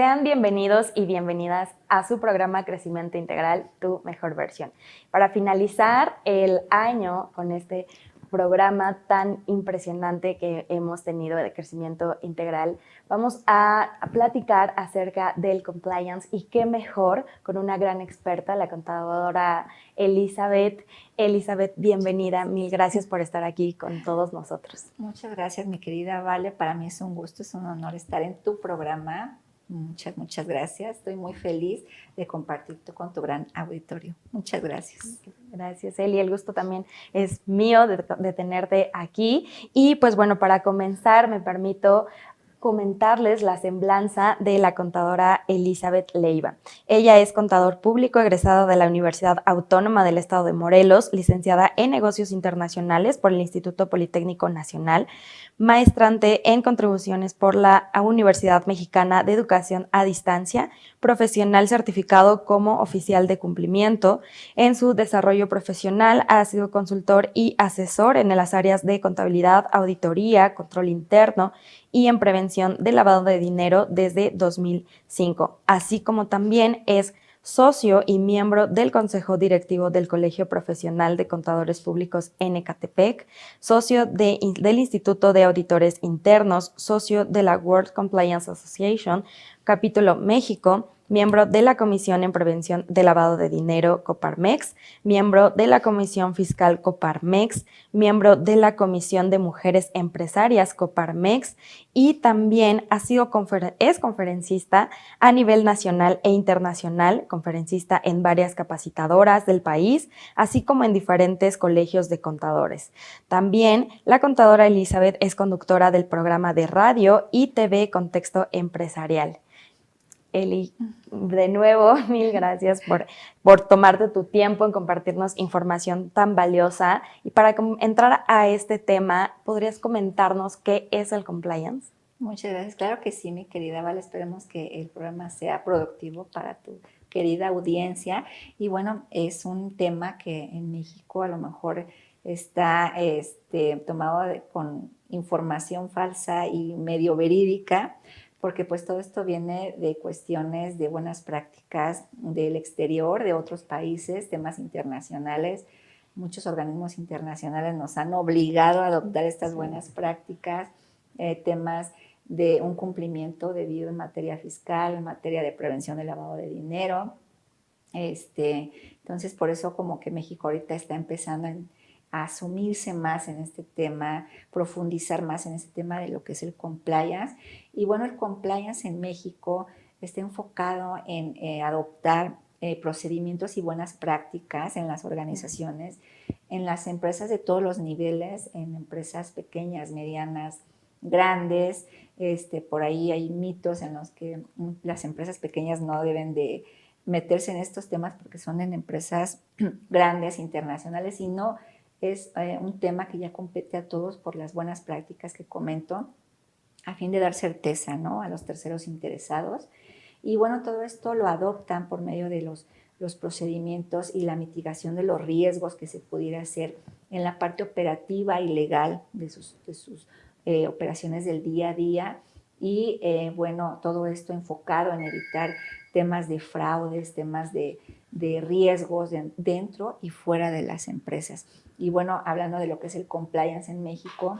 Sean bienvenidos y bienvenidas a su programa Crecimiento Integral, tu mejor versión. Para finalizar el año con este programa tan impresionante que hemos tenido de crecimiento integral, vamos a platicar acerca del compliance y qué mejor con una gran experta, la contadora Elizabeth. Elizabeth, bienvenida. Mil gracias por estar aquí con todos nosotros. Muchas gracias, mi querida Vale. Para mí es un gusto, es un honor estar en tu programa. Muchas gracias. Estoy muy feliz de compartir con tu gran auditorio. Muchas gracias. Gracias, Eli. El gusto también es mío de tenerte aquí. Y pues bueno, para comenzar me permito comentarles la semblanza de la contadora Elizabeth Leiva. Ella es contador público egresada de la Universidad Autónoma del Estado de Morelos, licenciada en Negocios Internacionales por el Instituto Politécnico Nacional, maestrante en contribuciones por la Universidad Mexicana de Educación a Distancia, profesional certificado como oficial de cumplimiento. En su desarrollo profesional ha sido consultor y asesor en las áreas de contabilidad, auditoría, control interno y en prevención del lavado de dinero desde 2005, así como también es socio y miembro del Consejo Directivo del Colegio Profesional de Contadores Públicos en Ecatepec, socio del Instituto de Auditores Internos, socio de la World Compliance Association, capítulo México, miembro de la Comisión en Prevención del Lavado de Dinero Coparmex, miembro de la Comisión Fiscal Coparmex, miembro de la Comisión de Mujeres Empresarias Coparmex y también es conferencista a nivel nacional e internacional, conferencista en varias capacitadoras del país, así como en diferentes colegios de contadores. También la contadora Elizabeth es conductora del programa de radio y TV Contexto Empresarial. Eli, de nuevo, mil gracias por tomarte tu tiempo en compartirnos información tan valiosa. Y para entrar a este tema, ¿podrías comentarnos qué es el compliance? Muchas gracias. Claro que sí, mi querida Vale. Esperemos que el programa sea productivo para tu querida audiencia. Y bueno, es un tema que en México a lo mejor está tomado con información falsa y medio verídica, porque pues todo esto viene de cuestiones de buenas prácticas del exterior, de otros países, temas internacionales. Muchos organismos internacionales nos han obligado a adoptar estas buenas prácticas, temas de un cumplimiento debido en materia fiscal, en materia de prevención del lavado de dinero. Entonces, por eso como que México ahorita está empezando a asumirse más en este tema, profundizar más en este tema de lo que es el compliance. Y bueno, el compliance en México está enfocado en adoptar procedimientos y buenas prácticas en las organizaciones, en las empresas de todos los niveles, en empresas pequeñas, medianas, grandes. Por ahí hay mitos en los que las empresas pequeñas no deben de meterse en estos temas porque son en empresas grandes, internacionales, y no es un tema que ya compete a todos por las buenas prácticas que comento, a fin de dar certeza, ¿no?, a los terceros interesados. Y bueno, todo esto lo adoptan por medio de los procedimientos y la mitigación de los riesgos que se pudiera hacer en la parte operativa y legal de sus operaciones del día a día. Y bueno, todo esto enfocado en evitar temas de fraudes, temas de riesgos dentro y fuera de las empresas. Y bueno, hablando de lo que es el compliance en México,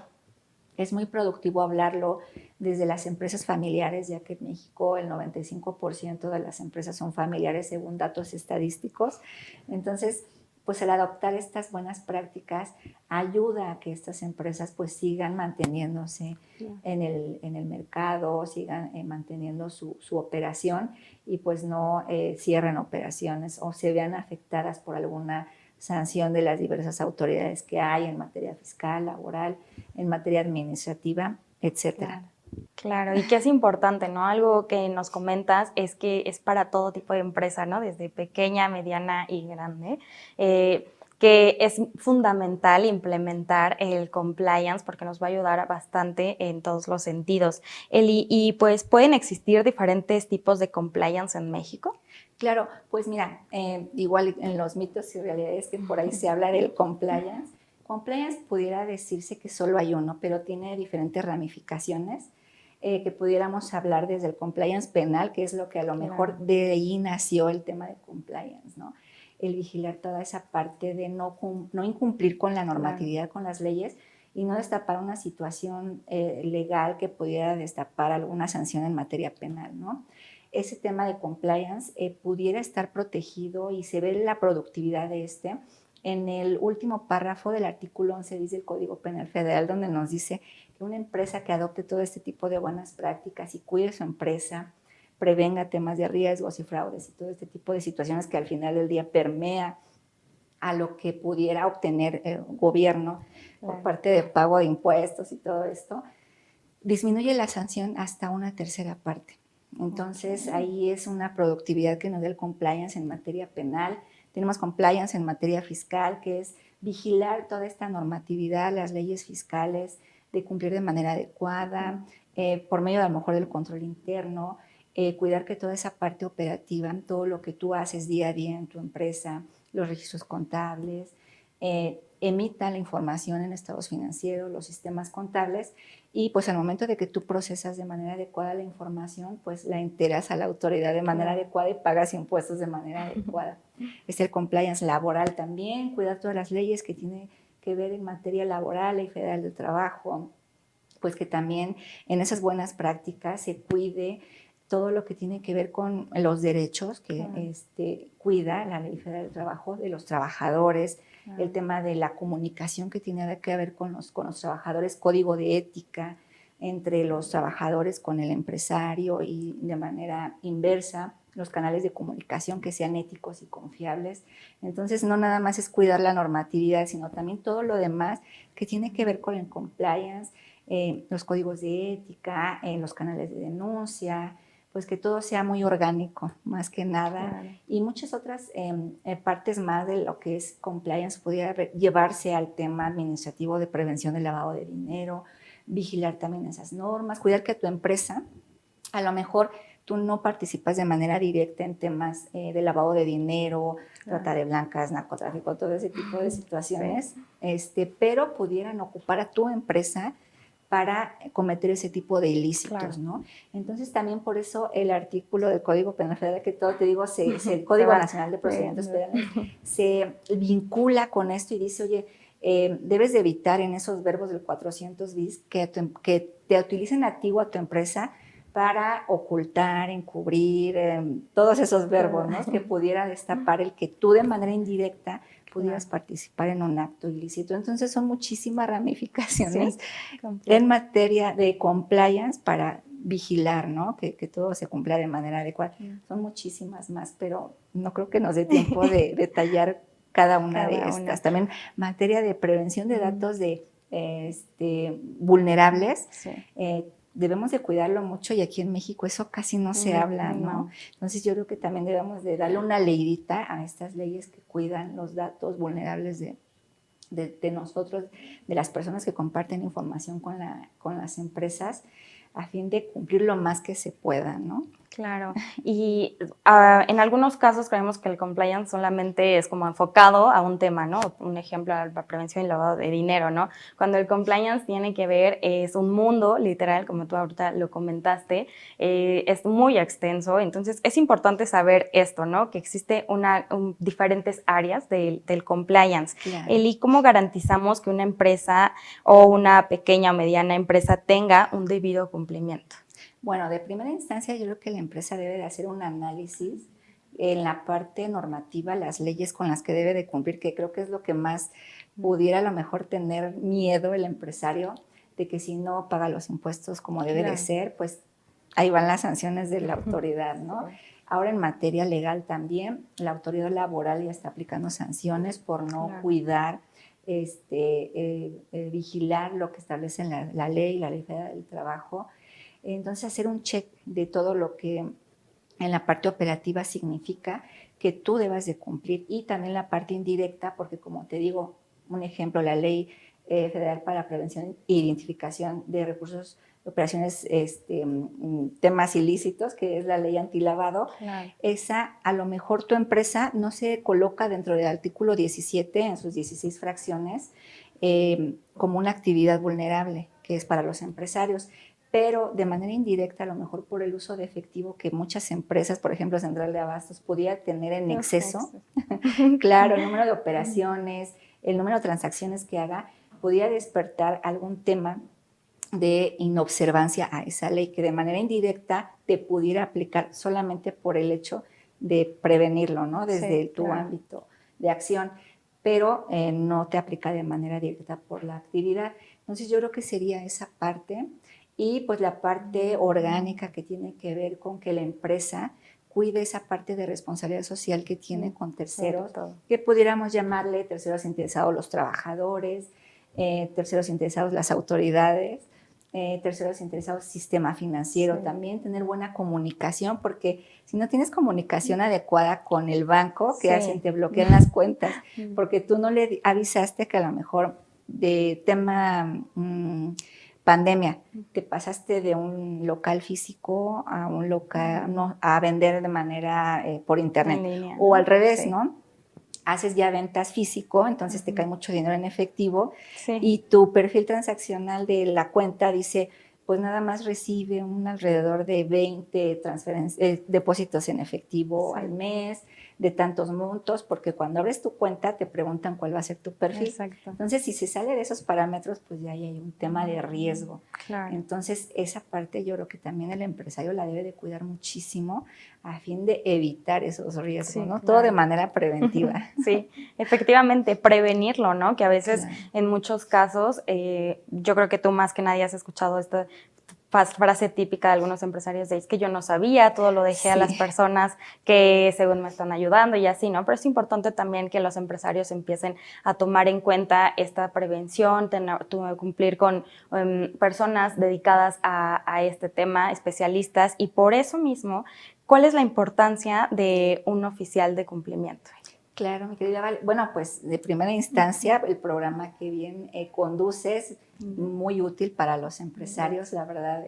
es muy productivo hablarlo desde las empresas familiares, ya que en México el 95% de las empresas son familiares según datos estadísticos. Entonces, pues el adoptar estas buenas prácticas ayuda a que estas empresas pues sigan manteniéndose en el mercado, sigan manteniendo su operación y pues no cierren operaciones o se vean afectadas por alguna sanción de las diversas autoridades que hay en materia fiscal, laboral, en materia administrativa, etcétera. Claro, y que es importante, ¿no? Algo que nos comentas es que es para todo tipo de empresa, ¿no? Desde pequeña, mediana y grande. Que es fundamental implementar el compliance porque nos va a ayudar bastante en todos los sentidos. Y pues, ¿pueden existir diferentes tipos de compliance en México? Claro, pues mira, igual en los mitos y realidades que por ahí se habla del compliance. Compliance pudiera decirse que solo hay uno, pero tiene diferentes ramificaciones. que pudiéramos hablar desde el compliance penal, que es lo que a lo mejor de ahí nació el tema de compliance, ¿no? El vigilar toda esa parte de no incumplir con la normatividad, con las leyes, y no destapar una situación legal que pudiera destapar alguna sanción en materia penal, ¿no? Ese tema de compliance pudiera estar protegido y se ve la productividad de en el último párrafo del artículo 11 bis del Código Penal Federal, donde nos dice que una empresa que adopte todo este tipo de buenas prácticas y cuide su empresa, prevenga temas de riesgos y fraudes y todo este tipo de situaciones que al final del día permea a lo que pudiera obtener el gobierno por parte de pago de impuestos y todo esto, disminuye la sanción hasta una tercera parte. Entonces, ahí es una productividad que nos da el compliance en materia penal. Tenemos compliance en materia fiscal, que es vigilar toda esta normatividad, las leyes fiscales, de cumplir de manera adecuada, por medio a lo mejor del control interno, cuidar que toda esa parte operativa, todo lo que tú haces día a día en tu empresa, los registros contables, emita la información en estados financieros, los sistemas contables, y pues al momento de que tú procesas de manera adecuada la información, pues la enteras a la autoridad de manera adecuada y pagas impuestos de manera adecuada. Es el compliance laboral también, cuidar todas las leyes que tiene que ver en materia laboral, Ley Federal del Trabajo, pues que también en esas buenas prácticas se cuide todo lo que tiene que ver con los derechos que cuida la Ley Federal del Trabajo de los trabajadores, el tema de la comunicación que tiene que ver con los trabajadores, código de ética entre los trabajadores con el empresario y de manera inversa, los canales de comunicación que sean éticos y confiables. Entonces, no nada más es cuidar la normatividad, sino también todo lo demás que tiene que ver con el compliance, los códigos de ética, los canales de denuncia, pues que todo sea muy orgánico, más que nada, y muchas otras partes más de lo que es compliance pudiera llevarse al tema administrativo de prevención del lavado de dinero, vigilar también esas normas, cuidar que tu empresa, a lo mejor tú no participas de manera directa en temas de lavado de dinero, trata de blancas, narcotráfico, todo ese tipo de situaciones, pero pudieran ocupar a tu empresa para cometer ese tipo de ilícitos, ¿no? Entonces también por eso el artículo del Código Penal Federal, que todo te digo, el Código Nacional de Procedimientos Penales se vincula con esto y dice, oye, debes de evitar en esos verbos del 400 bis que te utilicen a ti o a tu empresa para ocultar, encubrir, todos esos verbos, ¿no? Que pudiera destapar el que tú de manera indirecta pudieras participar en un acto ilícito. Entonces son muchísimas ramificaciones en materia de compliance para vigilar, ¿no? Que todo se cumpla de manera adecuada. Son muchísimas más, pero no creo que nos dé tiempo de detallar cada una de estas. También materia de prevención de datos de vulnerables. Debemos de cuidarlo mucho y aquí en México eso casi no se habla, ¿no? Entonces yo creo que también debemos de darle una leidita a estas leyes que cuidan los datos vulnerables de nosotros, de las personas que comparten información con las empresas, a fin de cumplir lo más que se pueda, ¿no? Claro, y en algunos casos creemos que el compliance solamente es como enfocado a un tema, ¿no? Un ejemplo, la prevención y lavado de dinero, ¿no? Cuando el compliance tiene que ver, es un mundo, literal, como tú ahorita lo comentaste, es muy extenso, entonces es importante saber esto, ¿no? Que existe diferentes áreas del compliance. Claro. ¿Y cómo garantizamos que una empresa o una pequeña o mediana empresa tenga un debido cumplimiento? Bueno, de primera instancia yo creo que la empresa debe de hacer un análisis en la parte normativa, las leyes con las que debe de cumplir, que creo que es lo que más pudiera a lo mejor tener miedo el empresario, de que si no paga los impuestos como debe de ser, pues ahí van las sanciones de la autoridad, ¿no? Ahora en materia legal también, la autoridad laboral ya está aplicando sanciones por no cuidar, vigilar lo que establece la Ley Federal del Trabajo. Entonces, hacer un check de todo lo que en la parte operativa significa que tú debas de cumplir, y también la parte indirecta, porque como te digo, un ejemplo, la Ley Federal para la Prevención e Identificación de Recursos de Operaciones, temas ilícitos, que es la ley antilavado, esa a lo mejor tu empresa no se coloca dentro del artículo 17 en sus 16 fracciones como una actividad vulnerable, que es para los empresarios. pero de manera indirecta, a lo mejor por el uso de efectivo que muchas empresas, por ejemplo Central de Abastos, podía tener en exceso. Claro, el número de operaciones, el número de transacciones que haga, podía despertar algún tema de inobservancia a esa ley que de manera indirecta te pudiera aplicar solamente por el hecho de prevenirlo, ¿no? Desde tu ámbito de acción, pero no te aplica de manera directa por la actividad. Entonces yo creo que sería esa parte y pues la parte orgánica que tiene que ver con que la empresa cuide esa parte de responsabilidad social que tiene con terceros, que pudiéramos llamarle terceros interesados los trabajadores, terceros interesados las autoridades, terceros interesados sistema financiero, también tener buena comunicación, porque si no tienes comunicación adecuada con el banco, ¿qué hacen? Te bloquean las cuentas, porque tú no le avisaste que a lo mejor de tema pandemia, te pasaste de un local físico a un local, no, a vender de manera por internet, en línea, o al revés, ¿no? Haces ya ventas físico, entonces te cae mucho dinero en efectivo y tu perfil transaccional de la cuenta dice, pues nada más recibe un alrededor de 20 depósitos en efectivo al mes, de tantos montos, porque cuando abres tu cuenta te preguntan cuál va a ser tu perfil. Exacto. Entonces, si se sale de esos parámetros, pues ya hay un tema de riesgo. Claro. Entonces, esa parte yo creo que también el empresario la debe de cuidar muchísimo a fin de evitar esos riesgos, ¿no? Claro. Todo de manera preventiva. Sí, efectivamente, prevenirlo, ¿no? Que a veces, en muchos casos, yo creo que tú más que nadie has escuchado esta frase típica de algunos empresarios de es que yo no sabía, todo lo dejé a las personas que según me están ayudando y así, ¿no? Pero es importante también que los empresarios empiecen a tomar en cuenta esta prevención, cumplir con personas dedicadas a este tema, especialistas, y por eso mismo, ¿cuál es la importancia de un oficial de cumplimiento? Claro, mi querida Val. Bueno, pues de primera instancia, el programa que bien conduces, muy útil para los empresarios, la verdad,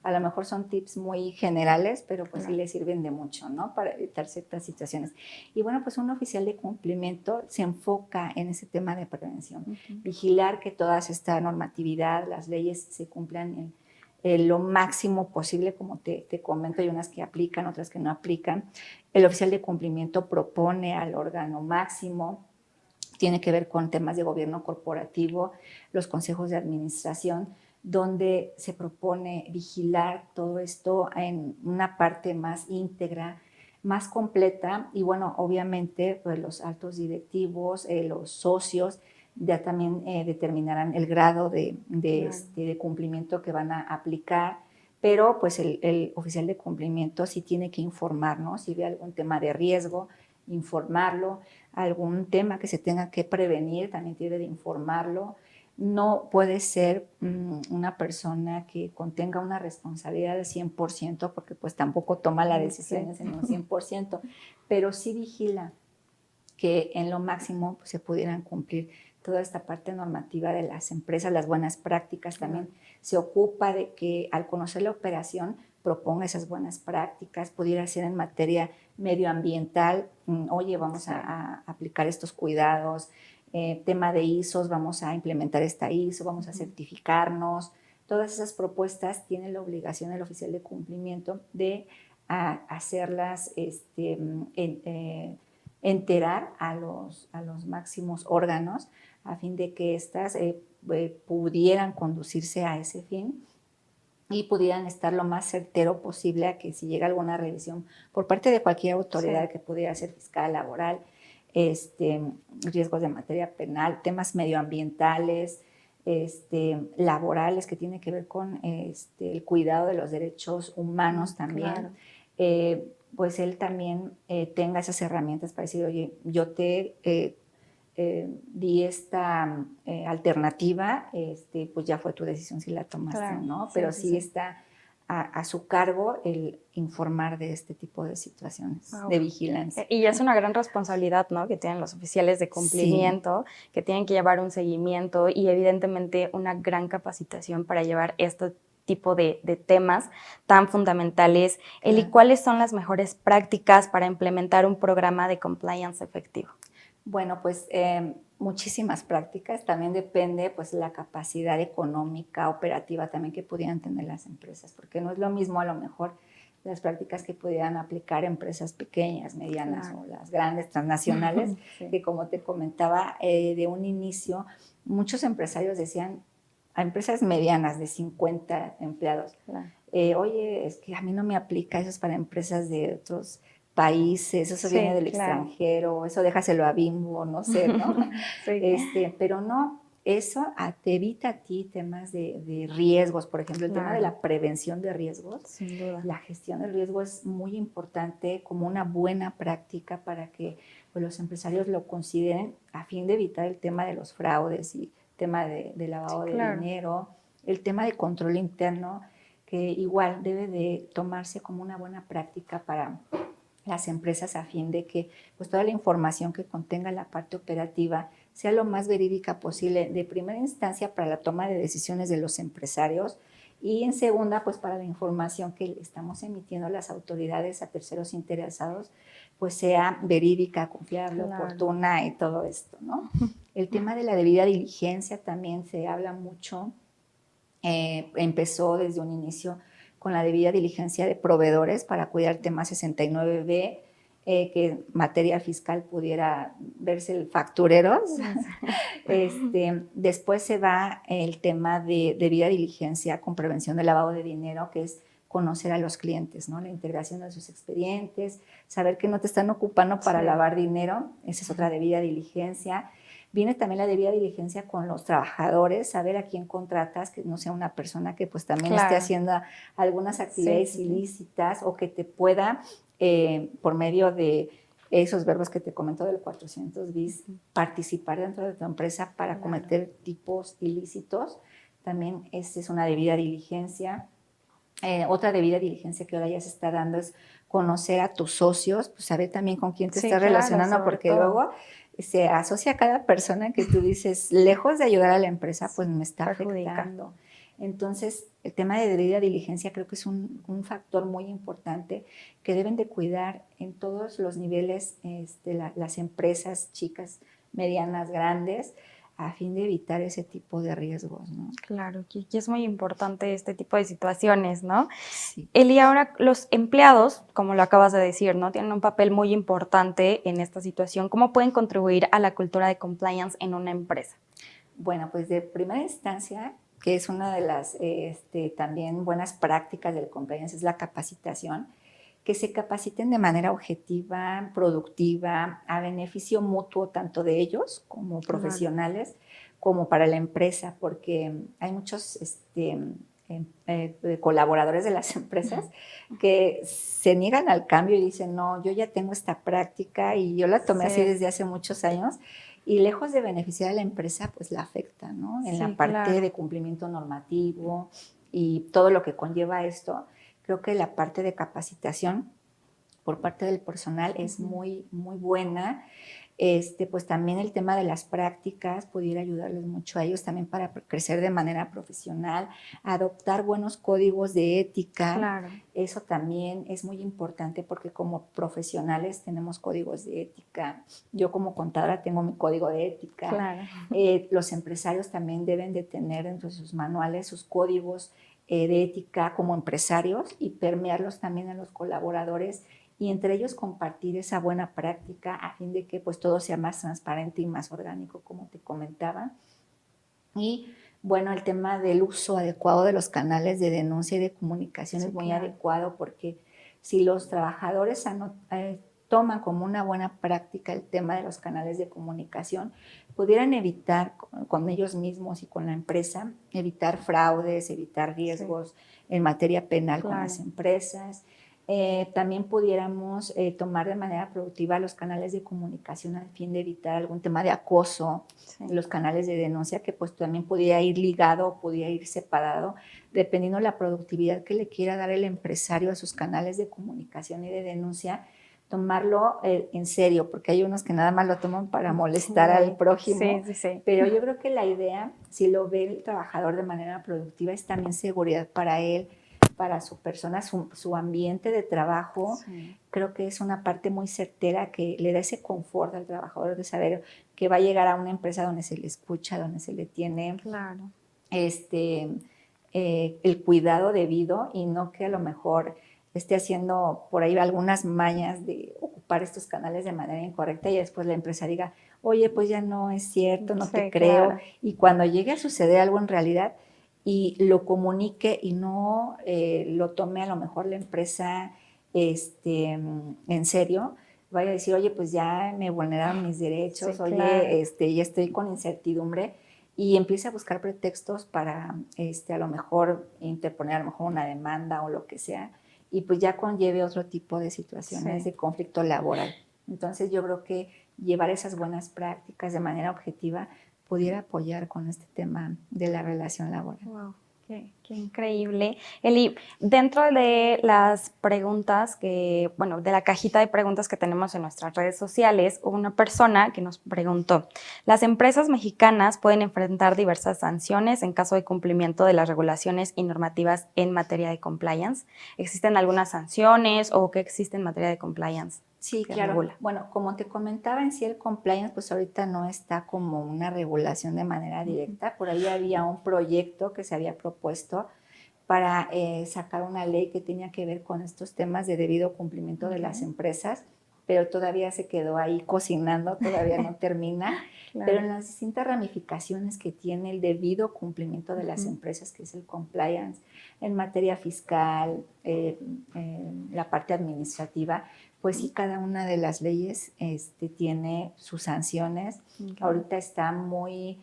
a lo mejor son tips muy generales, pero pues sí les sirven de mucho, ¿no? Para evitar ciertas situaciones. Y bueno, pues un oficial de cumplimiento se enfoca en ese tema de prevención, vigilar que toda esta normatividad, las leyes se cumplan lo máximo posible, como te comento, hay unas que aplican, otras que no aplican. El oficial de cumplimiento propone al órgano máximo, tiene que ver con temas de gobierno corporativo, los consejos de administración, donde se propone vigilar todo esto en una parte más íntegra, más completa, y bueno, obviamente pues los altos directivos, los socios, ya también determinarán el grado de cumplimiento que van a aplicar, pero pues el oficial de cumplimiento sí tiene que informarnos, si ve algún tema de riesgo, informarlo, algún tema que se tenga que prevenir, también tiene de informarlo. No puede ser una persona que contenga una responsabilidad del 100%, porque pues tampoco toma las decisiones en un 100%, pero sí vigila que en lo máximo pues, se pudieran cumplir toda esta parte normativa de las empresas, las buenas prácticas. También se ocupa de que al conocer la operación proponga esas buenas prácticas, pudiera ser en materia medioambiental, oye, vamos a aplicar estos cuidados, tema de ISOs, vamos a implementar esta ISO, vamos a certificarnos. Todas esas propuestas tiene la obligación el oficial de cumplimiento de hacerlas enterar a los máximos órganos a fin de que éstas pudieran conducirse a ese fin y pudieran estar lo más certero posible a que si llega alguna revisión por parte de cualquier autoridad que pudiera ser fiscal, laboral, riesgos de materia penal, temas medioambientales, laborales que tienen que ver con el cuidado de los derechos humanos también, pues él también tenga esas herramientas para decir, oye, yo te di esta alternativa, pues ya fue tu decisión si la tomaste, ¿no? Pero sí está a su cargo el informar de este tipo de situaciones de vigilancia. Y es una gran responsabilidad, ¿no?, que tienen los oficiales de cumplimiento, que tienen que llevar un seguimiento y evidentemente una gran capacitación para llevar este tipo de temas tan fundamentales. Eli, ¿cuáles son las mejores prácticas para implementar un programa de compliance efectivo? Bueno, pues muchísimas prácticas, también depende pues la capacidad económica, operativa también que pudieran tener las empresas, porque no es lo mismo a lo mejor las prácticas que pudieran aplicar empresas pequeñas, medianas Claro. o las grandes transnacionales, Sí. que como te comentaba de un inicio, muchos empresarios decían a empresas medianas de 50 empleados, Claro. oye, es que a mí no me aplica, eso es para empresas de otros países, eso viene Sí, del claro. extranjero, eso déjaselo a Bimbo, no sé, ¿no? Sí. Pero no, eso te evita a ti temas de riesgos, por ejemplo, el tema de Claro, la prevención de riesgos, sin duda. la gestión del riesgo es muy importante como una buena práctica para que pues, los empresarios lo consideren a fin de evitar el tema de los fraudes y tema de Sí, lavado de claro. dinero, el tema de control interno, que igual debe de tomarse como una buena práctica para las empresas a fin de que pues, toda la información que contenga la parte operativa sea lo más verídica posible de primera instancia para la toma de decisiones de los empresarios y en segunda pues para la información que estamos emitiendo a las autoridades, a terceros interesados, pues sea verídica, confiable, Claro. oportuna y todo esto, ¿no? El tema de la debida diligencia también se habla mucho, empezó desde un inicio con la debida diligencia de proveedores para cuidar el tema 69B, que materia fiscal pudiera verse factureros. Después se va el tema de debida diligencia con prevención del lavado de dinero, que es conocer a los clientes, ¿no? La integración de sus expedientes, saber que no te están ocupando para Sí. lavar dinero, esa es otra debida diligencia. Viene también la debida diligencia con los trabajadores, saber a quién contratas, que no sea una persona que pues también esté Claro. haciendo algunas Sí, actividades sí, sí. ilícitas o que te pueda, por medio de esos verbos que te comento del 400 bis, participar dentro de tu empresa para Claro. cometer tipos ilícitos. También esa es una debida diligencia. Otra debida diligencia que ahora ya se está dando es conocer a tus socios, pues saber también con quién te Sí, estás claro, relacionando, sobre porque todo. luego se asocia a cada persona que tú dices, lejos de ayudar a la empresa, pues Sí, me está perjudica. afectando. Entonces, el tema de debida diligencia creo que es un factor muy importante que deben de cuidar en todos los niveles las empresas chicas, medianas, grandes, a fin de evitar ese tipo de riesgos, ¿no? Claro, que es muy importante este tipo de situaciones, ¿no? Sí. Eli, ahora los empleados, como lo acabas de decir, ¿no? Tienen un papel muy importante en esta situación. ¿Cómo pueden contribuir a la cultura de compliance en una empresa? Bueno, pues de primera instancia, que es una de las también buenas prácticas del compliance, es la capacitación, que se capaciten de manera objetiva, productiva, a beneficio mutuo tanto de ellos como Claro. profesionales, como para la empresa, porque hay muchos colaboradores de las empresas que se niegan al cambio y dicen, no, yo ya tengo esta práctica y yo la tomé así Sí, desde hace muchos años y lejos de beneficiar a la empresa, pues la afecta, ¿no? En la sí, parte claro. de cumplimiento normativo y todo lo que conlleva esto, creo que la parte de capacitación por parte del personal es muy, muy buena. Pues también el tema de las prácticas pudiera ayudarles mucho a ellos también para crecer de manera profesional, adoptar buenos códigos de ética. Claro. Eso también es muy importante porque como profesionales tenemos códigos de ética. Yo como contadora tengo mi código de ética. Claro. Los empresarios también deben de tener dentro de sus manuales sus códigos de ética como empresarios y permearlos también a los colaboradores y entre ellos compartir esa buena práctica a fin de que pues todo sea más transparente y más orgánico, como te comentaba. Y bueno, el tema del uso adecuado de los canales de denuncia y de comunicación Sí, es muy claro. adecuado porque si los trabajadores toman como una buena práctica el tema de los canales de comunicación, pudieran evitar con ellos mismos y con la empresa, evitar fraudes, evitar Sí, riesgos en materia penal con las claro. empresas. También pudiéramos tomar de manera productiva los canales de comunicación al fin de evitar algún tema de acoso, Sí. los canales de denuncia que pues también pudiera ir ligado o pudiera ir separado, dependiendo de la productividad que le quiera dar el empresario a sus canales de comunicación y de denuncia, tomarlo en serio, porque hay unos que nada más lo toman para molestar al Sí, prójimo, sí, sí. pero yo creo que la idea, si lo ve el trabajador de manera productiva, es también seguridad para él, para su persona, su ambiente de trabajo. Sí. Creo que es una parte muy certera que le da ese confort al trabajador de saber que va a llegar a una empresa donde se le escucha, donde se le tiene Claro. El cuidado debido, y no que a lo mejor esté haciendo por ahí algunas mañas de ocupar estos canales de manera incorrecta y después la empresa diga, oye, pues ya no es cierto, no te creo. Claro. Y cuando llegue a suceder algo en realidad y lo comunique y no lo tome a lo mejor la empresa en serio, vaya a decir, oye, pues ya me vulneraron mis derechos, Sí, oye, claro. ya estoy con incertidumbre, y empiece a buscar pretextos para a lo mejor interponer a lo mejor una demanda o lo que sea, y pues ya conlleve otro tipo de situaciones Sí. de conflicto laboral. Entonces yo creo que llevar esas buenas prácticas de manera objetiva pudiera apoyar con este tema de la relación laboral. Wow, qué increíble. Eli, dentro de las preguntas bueno, de la cajita de preguntas que tenemos en nuestras redes sociales, hubo una persona que nos preguntó, ¿las empresas mexicanas pueden enfrentar diversas sanciones en caso de cumplimiento de las regulaciones y normativas en materia de compliance? ¿Existen algunas sanciones o qué existe en materia de compliance? Sí, Que claro. regula. Bueno, como te comentaba, en sí el compliance, pues ahorita no está como una regulación de manera directa. Por ahí había un proyecto que se había propuesto para sacar una ley que tenía que ver con estos temas de debido cumplimiento de las empresas, pero todavía se quedó ahí cocinando, todavía no termina. Claro. Pero en las distintas ramificaciones que tiene el debido cumplimiento de las empresas, que es el compliance, en materia fiscal, la parte administrativa, pues sí, cada una de las leyes tiene sus sanciones. Okay. Ahorita está muy,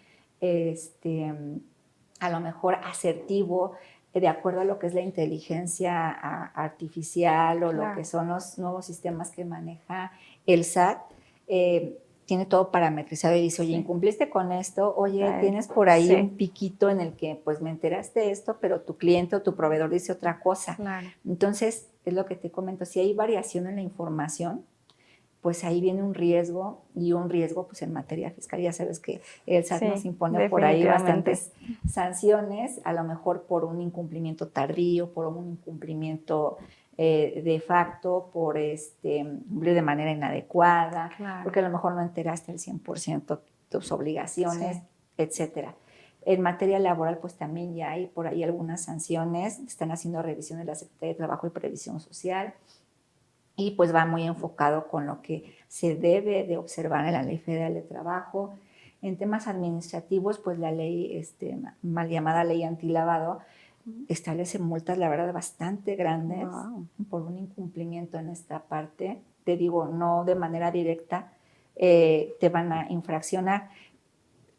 a lo mejor asertivo, de acuerdo a lo que es la inteligencia artificial o lo que son los nuevos sistemas que maneja el SAT. Tiene todo parametrizado y dice, oye, incumpliste con esto, oye, tienes por ahí un piquito en el que pues me enteraste de esto, pero tu cliente o tu proveedor dice otra cosa. Claro. Entonces, es lo que te comento, si hay variación en la información, pues ahí viene un riesgo, y un riesgo pues en materia fiscal. Ya sabes que el SAT nos impone por ahí bastantes sanciones, a lo mejor por un incumplimiento tardío, por un incumplimiento de facto, por cumplir de manera inadecuada, porque a lo mejor no enteraste al 100% tus obligaciones, etcétera. En materia laboral, pues también ya hay por ahí algunas sanciones, están haciendo revisiones de la Secretaría de Trabajo y Previsión Social, y pues va muy enfocado con lo que se debe de observar en la Ley Federal de Trabajo. En temas administrativos, pues la ley, mal llamada ley antilavado, establece multas, la verdad, bastante grandes por un incumplimiento en esta parte. Te digo, no de manera directa te van a infraccionar.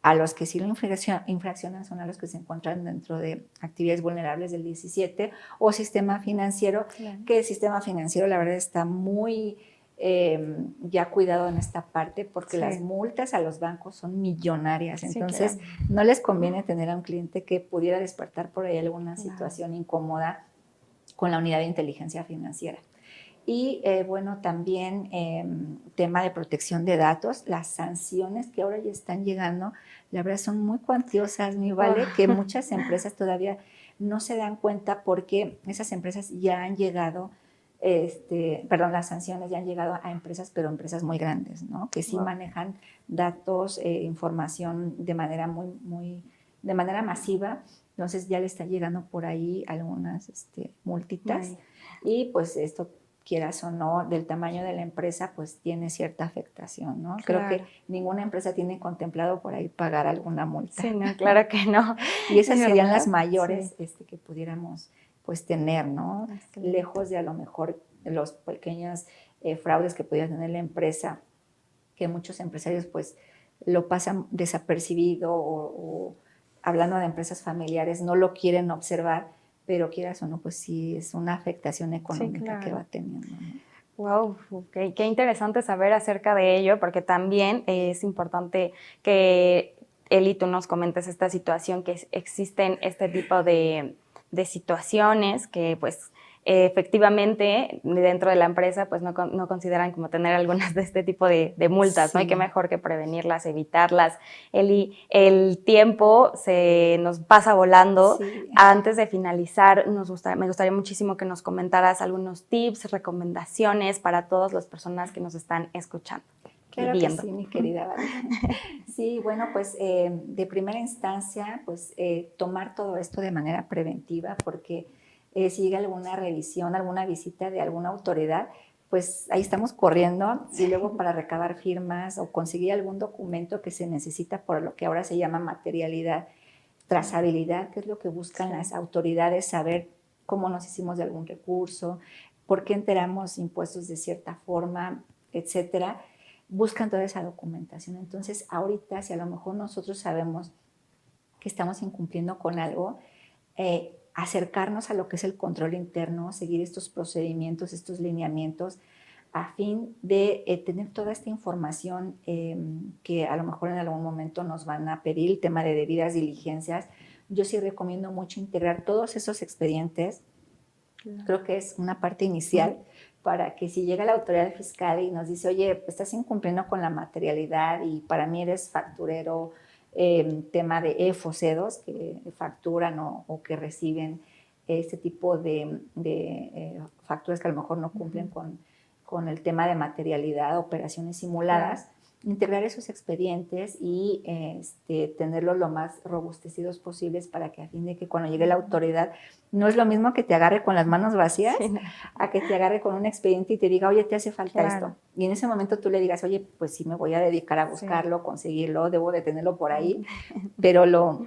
A los que sí lo infraccionan son a los que se encuentran dentro de actividades vulnerables del 17 o sistema financiero, que el sistema financiero la verdad está muy ya cuidado en esta parte, porque las multas a los bancos son millonarias. Entonces no les conviene tener a un cliente que pudiera despertar por ahí alguna situación incómoda con la unidad de inteligencia financiera. Y bueno, también tema de protección de datos, las sanciones que ahora ya están llegando, la verdad son muy cuantiosas, mi Vale, que muchas empresas todavía no se dan cuenta, porque esas empresas ya han llegado, las sanciones ya han llegado a empresas, pero empresas muy grandes, ¿no? Que sí manejan datos, información de manera de manera masiva. Entonces ya le está llegando por ahí algunas multitas, y pues esto, quieras o no, del tamaño de la empresa, pues tiene cierta afectación, ¿no? Creo que ninguna empresa tiene contemplado por ahí pagar alguna multa. Sí, no, claro que no. Y esas serían las mayores que pudiéramos pues tener, ¿no? Lejos de a lo mejor los pequeños fraudes que pudiera tener la empresa, que muchos empresarios pues lo pasan desapercibido, o hablando de empresas familiares, no lo quieren observar, pero quieras o no, pues sí es una afectación económica que va teniendo, ¿no? Wow, okay. Qué interesante saber acerca de ello, porque también es importante que Eli, tú nos comentes esta situación, que existen este tipo de situaciones que pues efectivamente dentro de la empresa pues no consideran como tener algunas de este tipo de multas, Sí. ¿no? Y qué mejor que prevenirlas, evitarlas. Eli, el tiempo se nos pasa volando. Sí. Antes de finalizar, me gustaría muchísimo que nos comentaras algunos tips, recomendaciones para todas las personas que nos están escuchando. Claro que Viendo. sí, mi querida Vale. Sí, bueno, pues de primera instancia, pues tomar todo esto de manera preventiva, porque si llega alguna revisión, alguna visita de alguna autoridad, pues ahí estamos corriendo y luego para recabar firmas o conseguir algún documento que se necesita por lo que ahora se llama materialidad, trazabilidad, que es lo que buscan las autoridades, saber cómo nos hicimos de algún recurso, por qué enteramos impuestos de cierta forma, etcétera. Buscan toda esa documentación. Entonces, ahorita, si a lo mejor nosotros sabemos que estamos incumpliendo con algo, acercarnos a lo que es el control interno, seguir estos procedimientos, estos lineamientos, a fin de tener toda esta información que a lo mejor en algún momento nos van a pedir, el tema de debidas diligencias. Yo sí recomiendo mucho integrar todos esos expedientes. Creo que es una parte inicial para que si llega la autoridad fiscal y nos dice, oye, estás incumpliendo con la materialidad y para mí eres facturero, tema de EFOCEDOS, que facturan o que reciben este tipo de facturas que a lo mejor no cumplen con el tema de materialidad, operaciones simuladas, integrar esos expedientes y tenerlos lo más robustecidos posibles para que a fin de que cuando llegue la autoridad no es lo mismo que te agarre con las manos vacías a que te agarre con un expediente y te diga, oye, te hace falta esto. Y en ese momento tú le digas, oye, pues sí me voy a dedicar a buscarlo, conseguirlo, debo de tenerlo por ahí, pero lo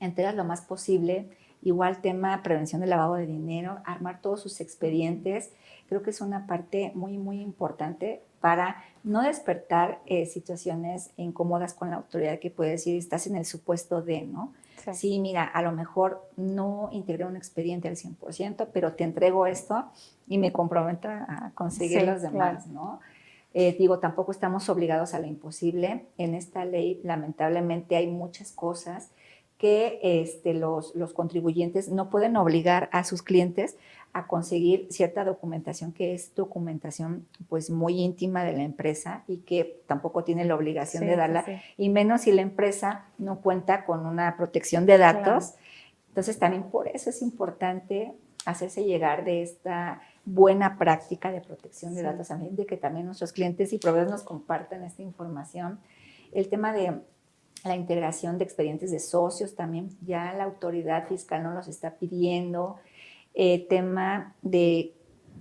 enteras lo más posible. Igual tema prevención del lavado de dinero, armar todos sus expedientes, creo que es una parte muy, muy importante para no despertar situaciones incómodas con la autoridad que puede decir, estás en el supuesto de, ¿no? Sí, mira, a lo mejor no integré un expediente al 100%, pero te entrego esto y me comprometo a conseguir los demás, ¿no? Digo, tampoco estamos obligados a lo imposible. En esta ley, lamentablemente, hay muchas cosas que los contribuyentes no pueden obligar a sus clientes a conseguir cierta documentación que es documentación pues muy íntima de la empresa y que tampoco tiene la obligación de darla, y menos si la empresa no cuenta con una protección de datos. Entonces también por eso es importante hacerse llegar de esta buena práctica de protección de datos, a fin de que también nuestros clientes y proveedores nos compartan esta información. El tema de la integración de expedientes de socios también, ya la autoridad fiscal nos los está pidiendo. Tema de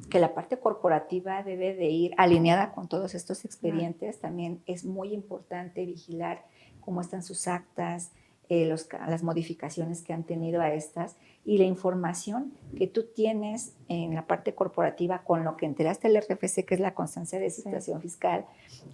que la parte corporativa debe de ir alineada con todos estos expedientes. También es muy importante vigilar cómo están sus actas, las modificaciones que han tenido a estas y la información que tú tienes en la parte corporativa con lo que enteraste del RFC, que es la constancia de situación fiscal,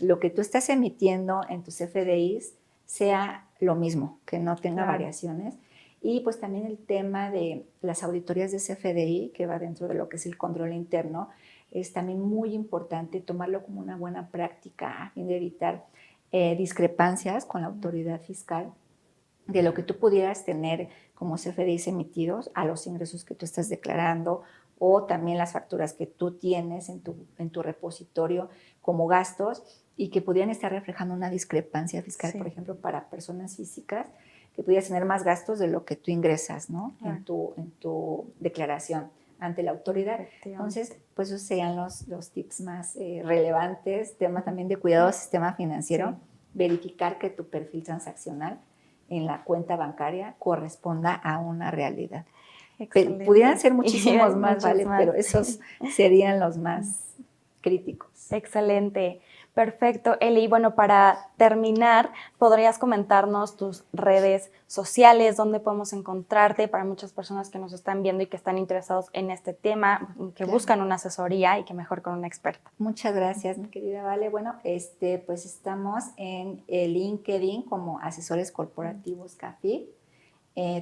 lo que tú estás emitiendo en tus FDIs sea lo mismo, que no tenga variaciones. Y pues también el tema de las auditorías de CFDI, que va dentro de lo que es el control interno, es también muy importante tomarlo como una buena práctica a fin de evitar discrepancias con la autoridad fiscal de lo que tú pudieras tener como CFDIs emitidos a los ingresos que tú estás declarando, o también las facturas que tú tienes en tu repositorio como gastos y que pudieran estar reflejando una discrepancia fiscal, por ejemplo, para personas físicas, que pudieras tener más gastos de lo que tú ingresas, ¿no? En tu declaración ante la autoridad. Entonces, pues esos serían los tips más relevantes. Tema también de cuidado del sistema financiero, verificar que tu perfil transaccional en la cuenta bancaria corresponda a una realidad. Pudieran ser muchísimos más, ¿vale? Pero esos serían los más críticos. Excelente. Perfecto, Eli. Bueno, para terminar, ¿podrías comentarnos tus redes sociales, dónde podemos encontrarte para muchas personas que nos están viendo y que están interesados en este tema, que buscan una asesoría y que mejor con una experta? Muchas gracias, mi querida Vale. Bueno, pues estamos en el LinkedIn como Asesores Corporativos CAFI.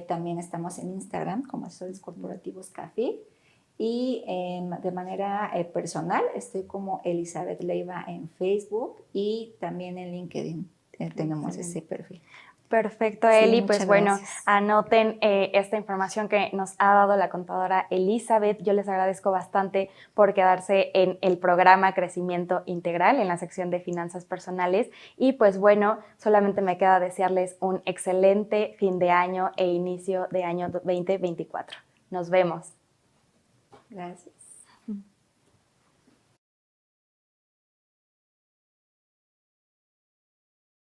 También estamos en Instagram como Asesores Corporativos CAFI. Y de manera personal estoy como Elizabeth Leiva en Facebook y también en LinkedIn tenemos ese perfil. Perfecto, Sí, Eli. muchas Pues bueno, gracias. anoten esta información que nos ha dado la contadora Elizabeth. Yo les agradezco bastante por quedarse en el programa Crecimiento Integral, en la sección de finanzas personales. Y pues bueno, solamente me queda desearles un excelente fin de año e inicio de año 2024. Nos vemos. Gracias.